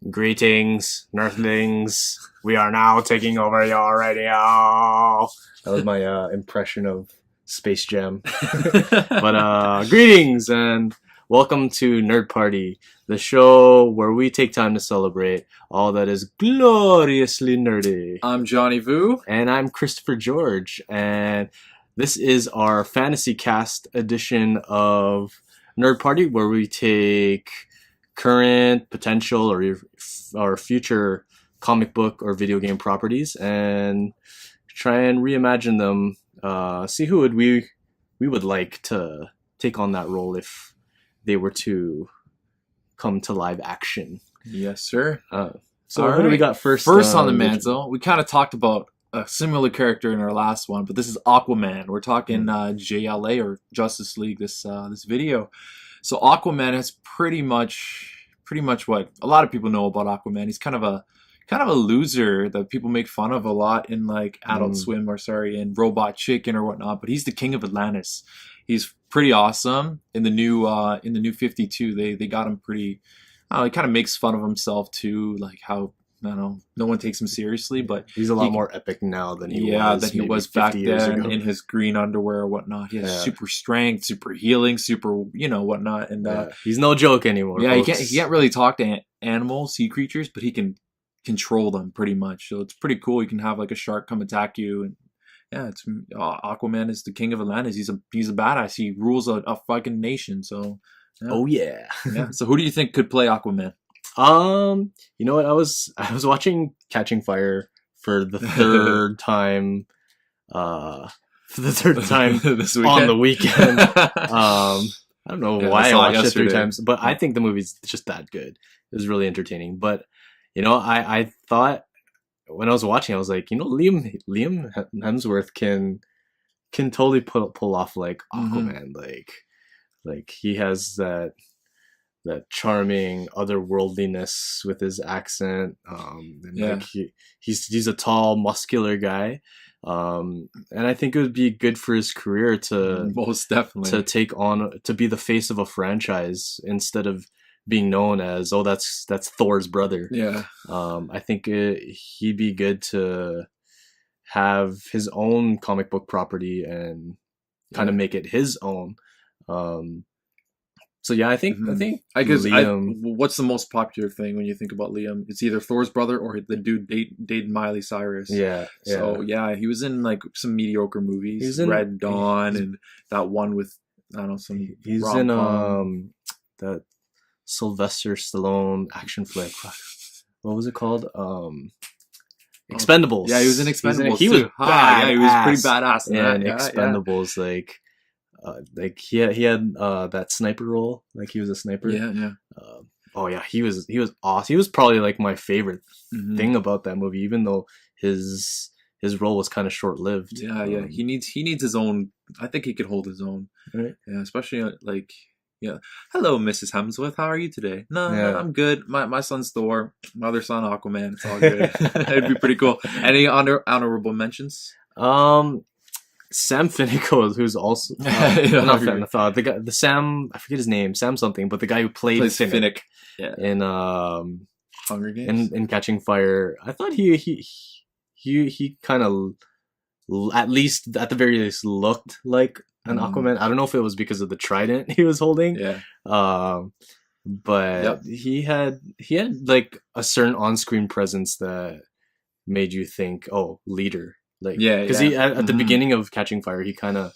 Greetings, Earthlings. We are now taking over your radio. That was my impression of Space Jam. But greetings and welcome to Nerd Party, the show where we take time to celebrate all that is gloriously nerdy. I'm Johnny Vu. And I'm Christopher George. And this is our Fantasy Cast edition of Nerd Party, where we take current, potential, or future comic book or video game properties and try and reimagine them. See who we would like to take on that role if they were to come to live action. Yes, sir. So what do we got first? First on the mantle, we kind of talked about a similar character in our last one, but this is Aquaman. We're talking JLA or Justice League. This video. So Aquaman is pretty much what a lot of people know about Aquaman. He's kind of a loser that people make fun of a lot in like Adult Swim in Robot Chicken or whatnot. But he's the king of Atlantis. He's pretty awesome. In the new 52, they got him pretty. He kind of makes fun of himself too, like how I don't know, no one takes him seriously, but he's a lot more epic now than he was back then in his green underwear or whatnot. He has super strength, super healing, super whatnot, and he's no joke anymore. Yeah, he can't really talk to animals, sea creatures, but he can control them pretty much. So it's pretty cool. You can have like a shark come attack you, and it's Aquaman is the king of Atlantis. He's a badass. He rules a fucking nation. So oh yeah. So who do you think could play Aquaman? You know what? I was watching Catching Fire for the third time. This weekend? On the weekend. I don't know why I watched it 3 times, but I think the movie's just that good. It was really entertaining. But I thought when I was watching, I was like, Liam Hemsworth can totally pull off like Aquaman, like he has that charming otherworldliness with his accent. Like he's a tall, muscular guy. And I think it would be good for his career to most definitely to take on to be the face of a franchise instead of being known as that's Thor's brother. I think he'd be good to have his own comic book property and kind of make it his own. So I think I guess Liam. What's the most popular thing when you think about Liam? It's either Thor's brother or the dude dated Miley Cyrus. So he was in like some mediocre movies. He's in Red Dawn and that one with some. He's in that Sylvester Stallone action flick. What was it called? Expendables. Yeah, he was in Expendables. He was he was pretty badass in that. Expendables, like he had that sniper role, like he was a sniper. He was awesome. He was probably like my favorite thing about that movie, even though his role was kind of short lived. He needs his own. I think he could hold his own. Right. Especially hello, Mrs. Hemsworth, how are you today? No, I'm good. My son's Thor, my other son Aquaman. It's all good. It'd be pretty cool. Any honorable mentions? Sam Finnick, who's also not Finnick, the guy, the Sam, I forget his name, Sam something, but the guy who plays Finnick in Hunger Games, in Catching Fire. I thought he kind of, at least at the very least, looked like an Aquaman. I don't know if it was because of the trident he was holding. But he had like a certain on-screen presence that made you think, oh, leader. Because he at the beginning of Catching Fire, he kind of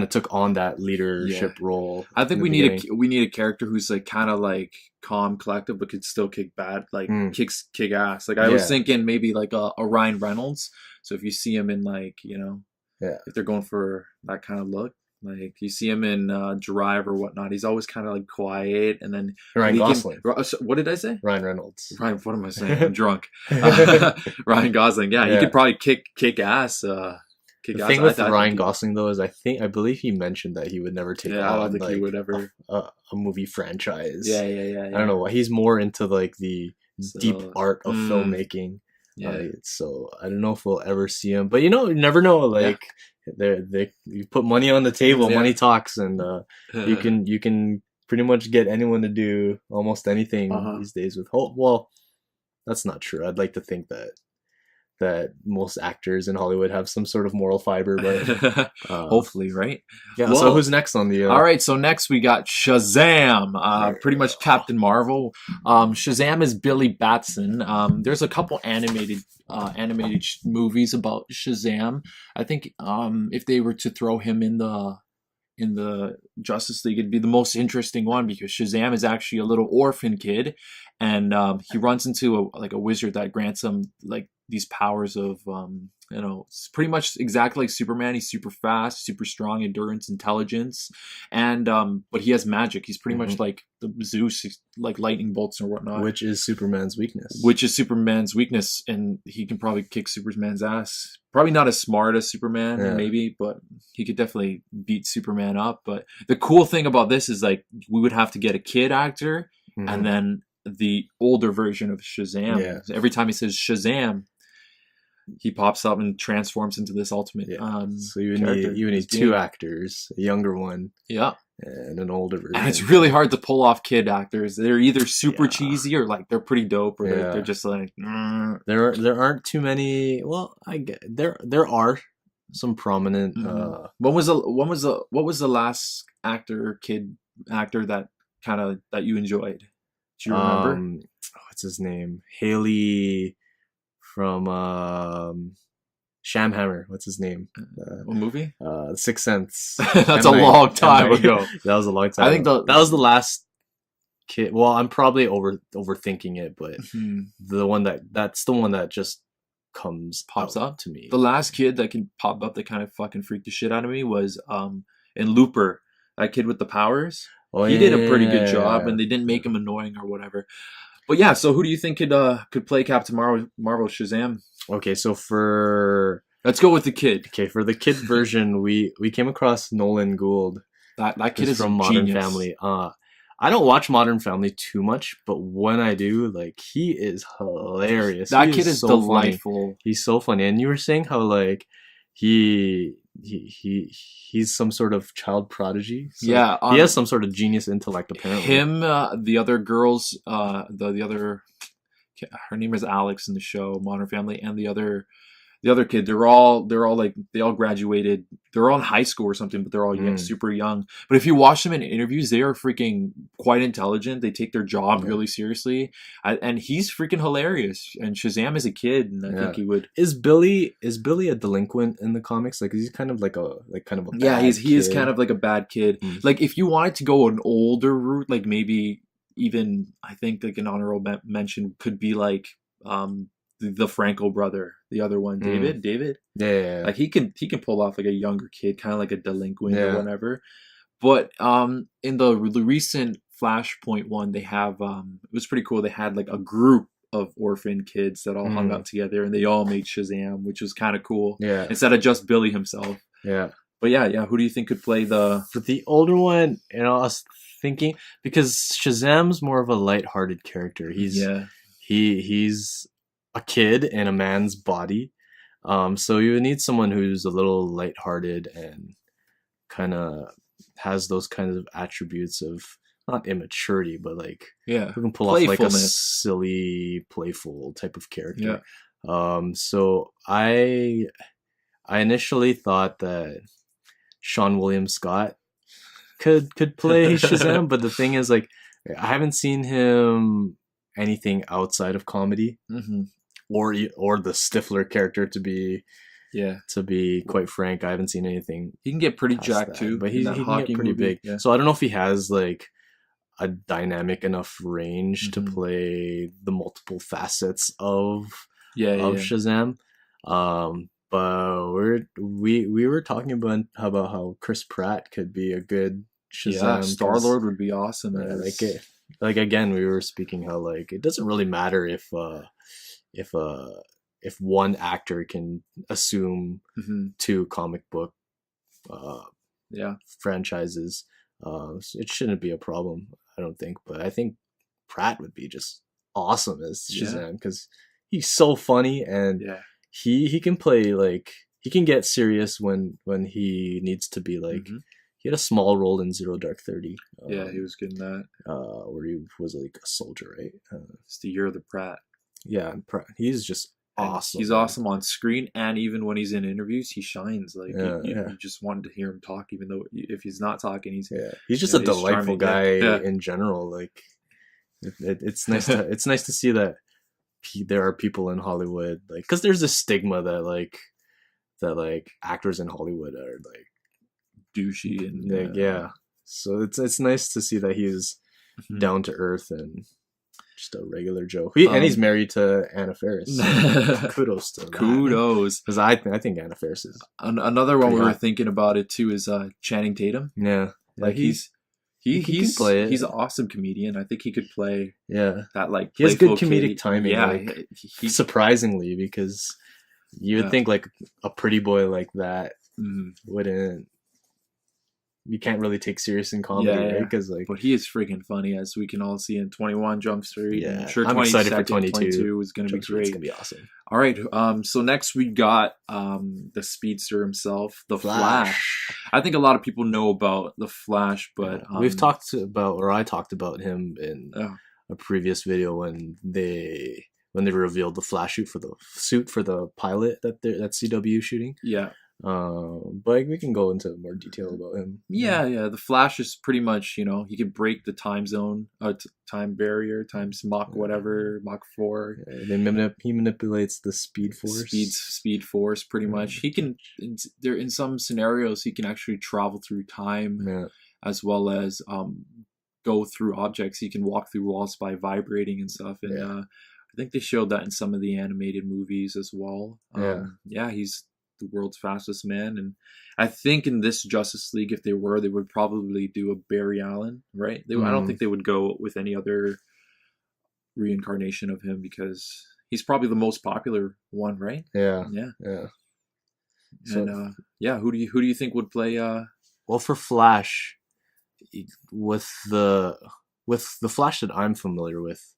took on that leadership role. I think we need a character who's like kind of like calm, collective, but could still kick kick ass. Like I was thinking maybe like a Ryan Reynolds. So if you see him in like if they're going for that kind of look, like you see him in Drive or whatnot, he's always kind of like quiet, and then Ryan Gosling. What did I say? Ryan Reynolds. Ryan, what am I saying? I'm drunk. Ryan Gosling. He could probably kick ass. The thing with Ryan Gosling though is I believe he mentioned that he would never take on I don't think he would ever a movie franchise. I don't know. He's more into like the deep art of filmmaking. So I don't know if we'll ever see him, but you never know. Like you put money on the table, money talks, and you can pretty much get anyone to do almost anything these days with Hulk. Well, that's not true. I'd like to think that most actors in Hollywood have some sort of moral fiber, but hopefully, right? Yeah. Well, so who's next on the? All right. So next we got Shazam. Pretty much Captain Marvel. Shazam is Billy Batson. There's a couple animated movies about Shazam. I think if they were to throw him in the Justice League, it'd be the most interesting one because Shazam is actually a little orphan kid, and he runs into a wizard that grants him like these powers of it's pretty much exactly like Superman. He's super fast, super strong, endurance, intelligence, and but he has magic. He's pretty much like the Zeus, like lightning bolts or whatnot, which is Superman's weakness. And he can probably kick Superman's ass. Probably not as smart as Superman, maybe, but he could definitely beat Superman up. But the cool thing about this is like we would have to get a kid actor and then the older version of Shazam. Yeah. Every time he says Shazam, he pops up and transforms into this ultimate. So you need two actors, a younger one, and an older version. And it's really hard to pull off kid actors. They're either super cheesy or like they're pretty dope, or they're just like. There aren't too many. Well, I get there are some prominent. What was the last kid actor that you enjoyed? Do you remember? What's his name? Haley. From Shamhammer, what's his name? What movie? Sixth Sense. That's a long time ago. That was a long time. I think that was the last kid. Well, I'm probably overthinking it, but that's the one that just pops up to me. The last kid that can pop up that kind of fucking freaked the shit out of me was in Looper, that kid with the powers. He did a pretty good job, and they didn't make him annoying or whatever. But yeah, so who do you think could play Captain Marvel Shazam? Okay, so let's go with the kid. Okay, for the kid version, we came across Nolan Gould. That kid is from Modern Family. I don't watch Modern Family too much, but when I do, like, he is hilarious. That kid is so delightful. Funny. He's so funny. And you were saying how like he's some sort of child prodigy. So he has some sort of genius intellect apparently. Him, the other girls, the other, her name is Alex in the show Modern Family, and the other kid, they're all like, they all graduated. They're all in high school or something, but they're all super young. But if you watch them in interviews, they are freaking quite intelligent. They take their job really seriously, and he's freaking hilarious. And Shazam is a kid, and I think he would. Is Billy a delinquent in the comics? Like, he's kind of like a bad he is kind of like a bad kid. Like, if you wanted to go an older route, like maybe even I think like an honorable mention could be like the Franco brother, the other one, David. Yeah. Like he can pull off like a younger kid, kind of like a delinquent or whatever. But in the recent Flashpoint one, they have it was pretty cool. They had like a group of orphan kids that all hung out together, and they all made Shazam, which was kind of cool. Yeah. Instead of just Billy himself. Yeah. But yeah. Who do you think could play for the older one? You know, I was thinking, because Shazam's more of a lighthearted character. He's a kid in a man's body, so you need someone who's a little lighthearted and kind of has those kinds of attributes of not immaturity, but like who can pull off like a silly, playful type of character. So I initially thought that Sean William Scott could play Shazam, but the thing is, like, I haven't seen him anything outside of comedy. Or the Stifler character, to be quite frank. I haven't seen anything. He can get pretty jacked too, but he can get pretty big. So I don't know if he has like a dynamic enough range to play the multiple facets of Shazam. But we were talking about how Chris Pratt could be a good Shazam. Yeah, Star-Lord would be awesome. Like again, we were speaking how like it doesn't really matter if one actor can assume two comic book franchises, it shouldn't be a problem, I don't think. But I think Pratt would be just awesome as Shazam because he's so funny, and he can play, like, he can get serious when he needs to be, like he had a small role in Zero Dark 30. Yeah, he was good in that. Where he was like a soldier, right? It's the year of the Pratt. Yeah, he's just awesome. He's awesome on screen, and even when he's in interviews, he shines. Like you just wanted to hear him talk, even though if he's not talking, he's just a delightful guy in general. Like it's nice to see that there are people in Hollywood, like, because there's this stigma that actors in Hollywood are like douchey and so it's nice to see that he's down to earth and just a regular Joe. And he's married to Anna Faris. Kudos to that. Kudos, because I think Anna Faris is another one. We were thinking about it too is Channing Tatum. Like he can play it. He's an awesome comedian. I think he could play that, like, he has good comedic timing. Surprisingly, because you would think like a pretty boy like that wouldn't. You can't really take serious in comedy, right? Because but he is freaking funny, as we can all see in 21 Jump Street. Yeah, I'm sure I'm excited for 22. Is going to be great. It's going to be awesome. All right. So next we got the speedster himself, the Flash. I think a lot of people know about the Flash, but we've talked about, or I talked about him in a previous video when they revealed the Flash suit for the pilot that CW shooting. Yeah. But we can go into more detail about him. Yeah. The Flash is pretty much, he can break the time zone, time barrier, times Mach 4. He manipulates the speed force. Speed force, pretty much. He can, in some scenarios, he can actually travel through time, as well as go through objects. He can walk through walls by vibrating and stuff. And I think they showed that in some of the animated movies as well. He's the world's fastest man, and I think in this Justice League, if they would probably do a Barry Allen, right? I don't think they would go with any other reincarnation of him, because he's probably the most popular one, right? Yeah. So, and who do you think would play? Well, for Flash, with the Flash that I'm familiar with,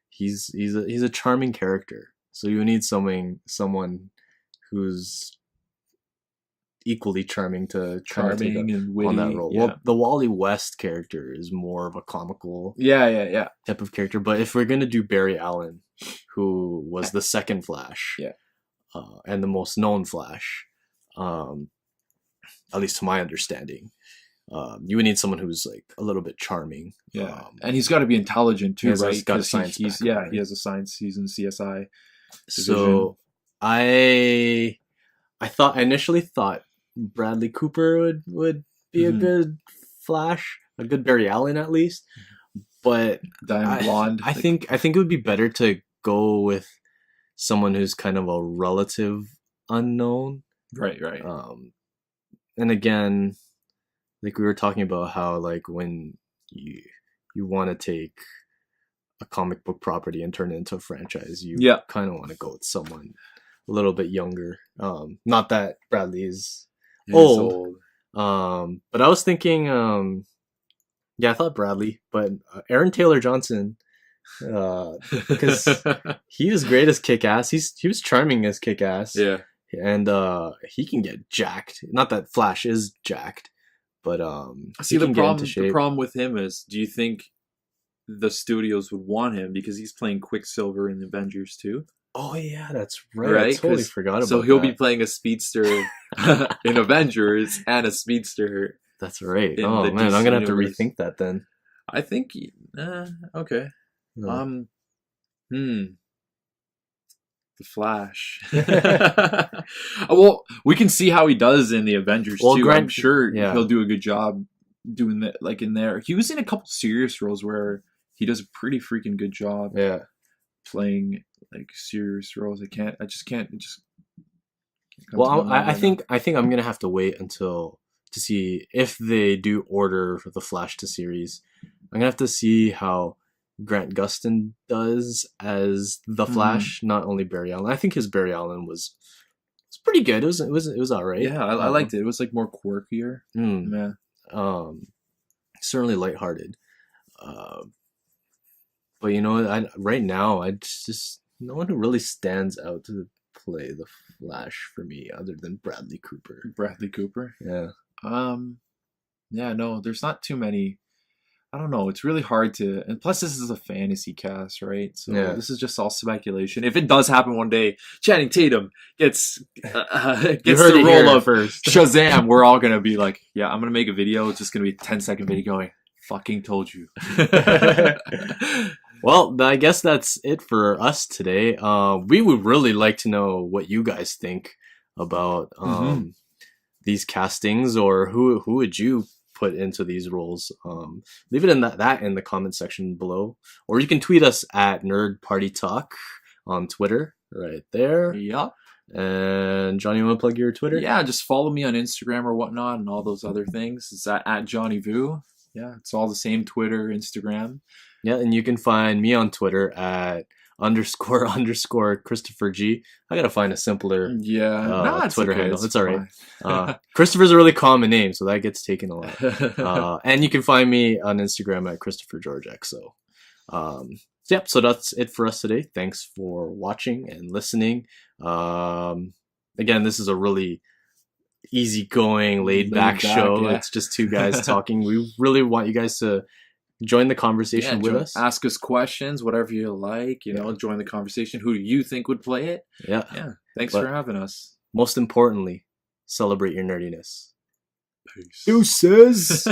he's a charming character. So you need someone who's equally charming to and witty, on that role. Yeah. Well, the Wally West character is more of a comical type of character. But if we're gonna do Barry Allen, who was the second Flash, and the most known Flash, at least to my understanding, you would need someone who's like a little bit charming. And he's got to be intelligent too, right? He's got a science background. He has a science. He's in CSI. So I initially thought Bradley Cooper would be a good Flash, a good Barry Allen at least. But blonde. I think it would be better to go with someone who's kind of a relative unknown. Right. And again, like we were talking about how, like, when you want to take a comic book property and turn it into a franchise, you kind of want to go with someone a little bit younger. Not that Bradley is old. But I was thinking, I thought Bradley, but Aaron Taylor Johnson, because he was great as Kick-Ass. He was charming as Kick-Ass. Yeah. And he can get jacked. Not that Flash is jacked, but see, the problem with him is, do you think the studios would want him because he's playing Quicksilver in Avengers too? Oh yeah, that's right. I totally forgot about that. So he'll be playing a speedster in Avengers and a speedster. That's right. Oh man, I'm gonna have to rethink that then. I think okay. The Flash. Well, we can see how he does in the Avengers too. I'm sure he'll do a good job doing that. Like in there, he was in a couple serious roles where he does a pretty freaking good job. Yeah, playing like serious roles. I just can't. Well, I think I'm gonna have to wait to see if they do order the Flash to series. I'm gonna have to see how Grant Gustin does as the Flash, not only Barry Allen. I think his Barry Allen was pretty good. It was all right. Yeah, I liked it. It was like more quirkier. Yeah. Certainly lighthearted. But right now, I just no one who really stands out to play the Flash for me other than Bradley Cooper. Bradley Cooper? Yeah. Yeah, no, there's not too many. I don't know. It's really hard to, and plus this is a fantasy cast, right? So this is just all speculation. If it does happen one day, Channing Tatum gets the role of first Shazam, we're all gonna be like, yeah, I'm gonna make a video. It's just gonna be a 10-second video going, "Fucking told you." Well, I guess that's it for us today. We would really like to know what you guys think about these castings, or who would you put into these roles. Leave it in that in the comment section below, or you can tweet us at Nerd Party Talk on Twitter, right there. Yeah. And Johnny, you want to plug your Twitter? Yeah, just follow me on Instagram or whatnot and all those other things. It's at Johnny Vu. Yeah, it's all the same, Twitter, Instagram. Yeah, and you can find me on Twitter at __ Christopher G. I gotta find a simpler Twitter handle. It's all right. Christopher's a really common name, so that gets taken a lot. And you can find me on Instagram at Christopher George X. So that's it for us today. Thanks for watching and listening. Again, this is a really easygoing, laid back show. Yeah. It's just two guys talking. We really want you guys to join the conversation with us. Ask us questions, whatever you like. You know, join the conversation. Who do you think would play it? Yeah. Thanks for having us. Most importantly, celebrate your nerdiness. Peace. Deuces.